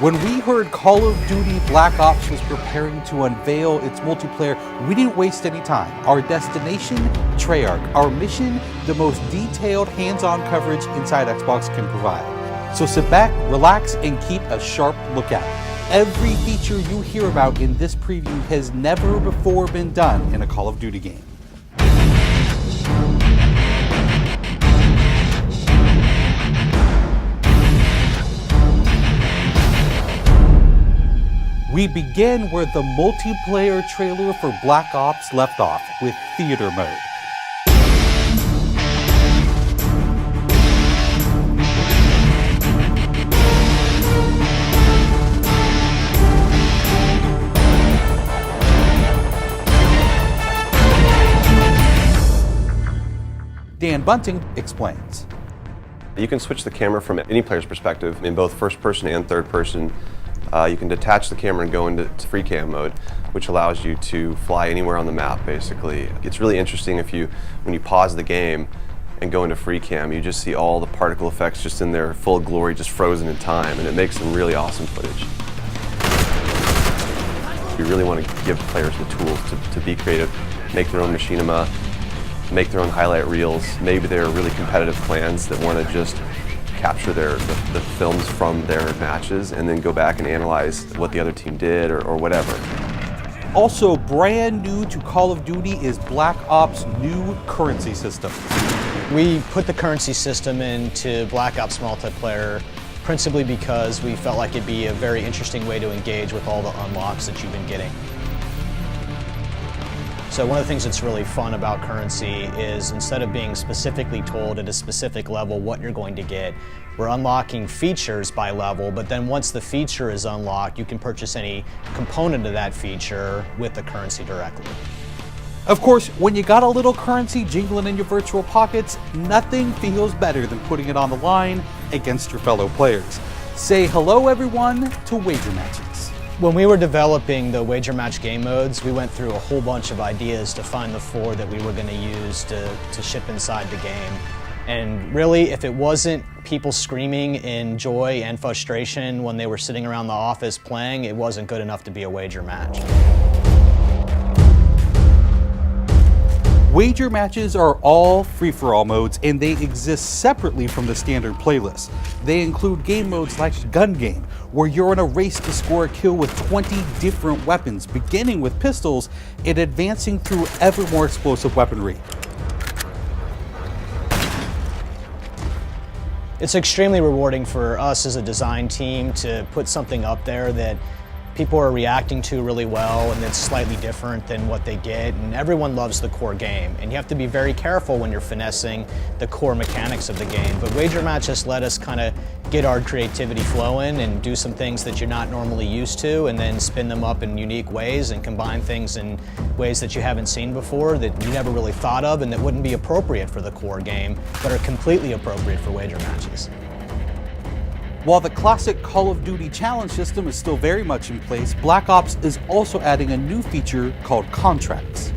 When we heard Call of Duty Black Ops was preparing to unveil its multiplayer, we didn't waste any time. Our destination, Treyarch. Our mission, the most detailed hands-on coverage inside Xbox can provide. So sit back, relax, and keep a sharp lookout. Every feature you hear about in this preview has never before been done in a Call of Duty game. We begin where the multiplayer trailer for Black Ops left off, with theater mode. Dan Bunting explains. You can switch the camera from any player's perspective in both first person and third person. You can detach the camera and go into free cam mode, which allows you to fly anywhere on the map, basically. It's really interesting when you pause the game and go into free cam, you just see all the particle effects just in their full glory, just frozen in time, and it makes some really awesome footage. We really want to give players the tools to be creative, make their own machinima, make their own highlight reels. Maybe they're really competitive clans that want to just capture the films from their matches and then go back and analyze what the other team did or whatever. Also brand new to Call of Duty is Black Ops' new currency system. We put the currency system into Black Ops multiplayer principally because we felt like it'd be a very interesting way to engage with all the unlocks that you've been getting. So one of the things that's really fun about currency is instead of being specifically told at a specific level what you're going to get, we're unlocking features by level, but then once the feature is unlocked, you can purchase any component of that feature with the currency directly. Of course, when you got a little currency jingling in your virtual pockets, nothing feels better than putting it on the line against your fellow players. Say hello, everyone, to wager matches. When we were developing the wager match game modes, we went through a whole bunch of ideas to find the 4 that we were going to use to ship inside the game. And really, if it wasn't people screaming in joy and frustration when they were sitting around the office playing, it wasn't good enough to be a wager match. Wager matches are all free-for-all modes, and they exist separately from the standard playlist. They include game modes like Gun Game, where you're in a race to score a kill with 20 different weapons, beginning with pistols and advancing through ever more explosive weaponry. It's extremely rewarding for us as a design team to put something up there that people are reacting to really well and that's slightly different than what they get, and everyone loves the core game. And you have to be very careful when you're finessing the core mechanics of the game. But wager matches let us kind of get our creativity flowing and do some things that you're not normally used to, and then spin them up in unique ways and combine things in ways that you haven't seen before, that you never really thought of and that wouldn't be appropriate for the core game, but are completely appropriate for wager matches. While the classic Call of Duty challenge system is still very much in place, Black Ops is also adding a new feature called contracts.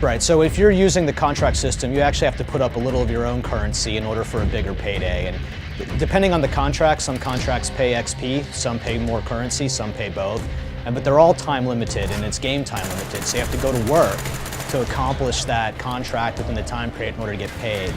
Right, so if you're using the contract system, you actually have to put up a little of your own currency in order for a bigger payday. And depending on the contract, some contracts pay XP, some pay more currency, some pay both. But they're all time limited, and it's game time limited. So you have to go to work to accomplish that contract within the time period in order to get paid.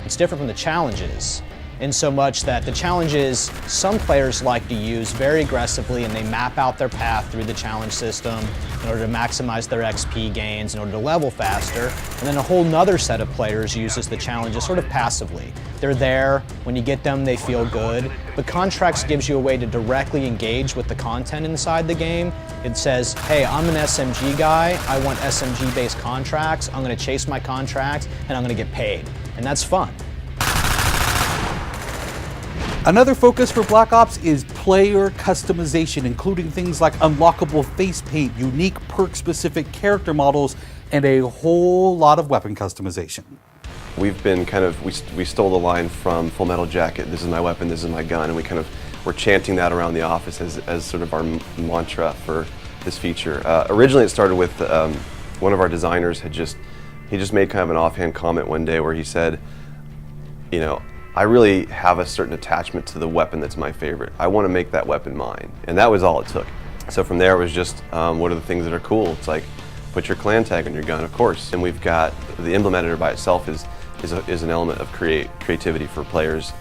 It's different from the challenges, in so much that the challenges some players like to use very aggressively, and they map out their path through the challenge system in order to maximize their XP gains, in order to level faster. And then a whole nother set of players uses the challenges sort of passively. They're there, when you get them they feel good, but contracts gives you a way to directly engage with the content inside the game. It says, hey, I'm an SMG guy, I want SMG based contracts, I'm going to chase my contracts and I'm going to get paid. And that's fun. Another focus for Black Ops is player customization, including things like unlockable face paint, unique perk-specific character models, and a whole lot of weapon customization. We've been we stole the line from Full Metal Jacket, this is my weapon, this is my gun, and we're chanting that around the office as sort of our mantra for this feature. Originally it started with one of our designers he just made kind of an offhand comment one day where he said, you know, I really have a certain attachment to the weapon that's my favorite. I want to make that weapon mine, and that was all it took. So from there it was just, what are the things that are cool? It's like, put your clan tag on your gun, of course. And we've got, the emblem editor by itself is an element of creativity for players.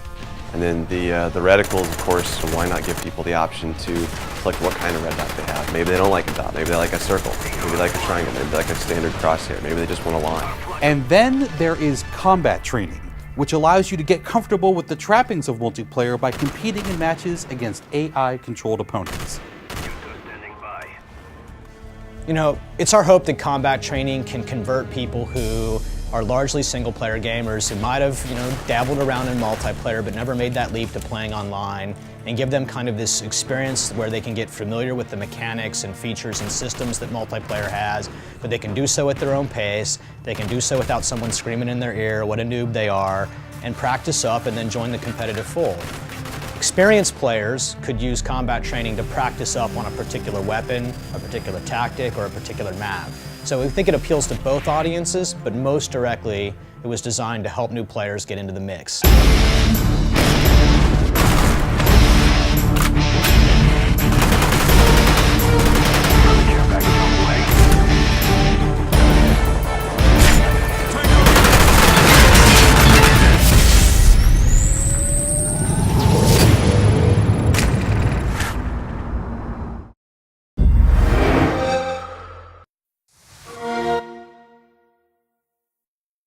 And then the reticles, of course, why not give people the option to select what kind of red dot they have. Maybe they don't like a dot, maybe they like a circle, maybe they like a triangle, maybe they like a standard crosshair, maybe they just want a line. And then there is combat training, which allows you to get comfortable with the trappings of multiplayer by competing in matches against AI-controlled opponents. You know, it's our hope that combat training can convert people who are largely single-player gamers who might have, dabbled around in multiplayer but never made that leap to playing online, and give them kind of this experience where they can get familiar with the mechanics and features and systems that multiplayer has, but they can do so at their own pace, they can do so without someone screaming in their ear what a noob they are, and practice up and then join the competitive fold. Experienced players could use combat training to practice up on a particular weapon, a particular tactic, or a particular map. So we think it appeals to both audiences, but most directly, it was designed to help new players get into the mix.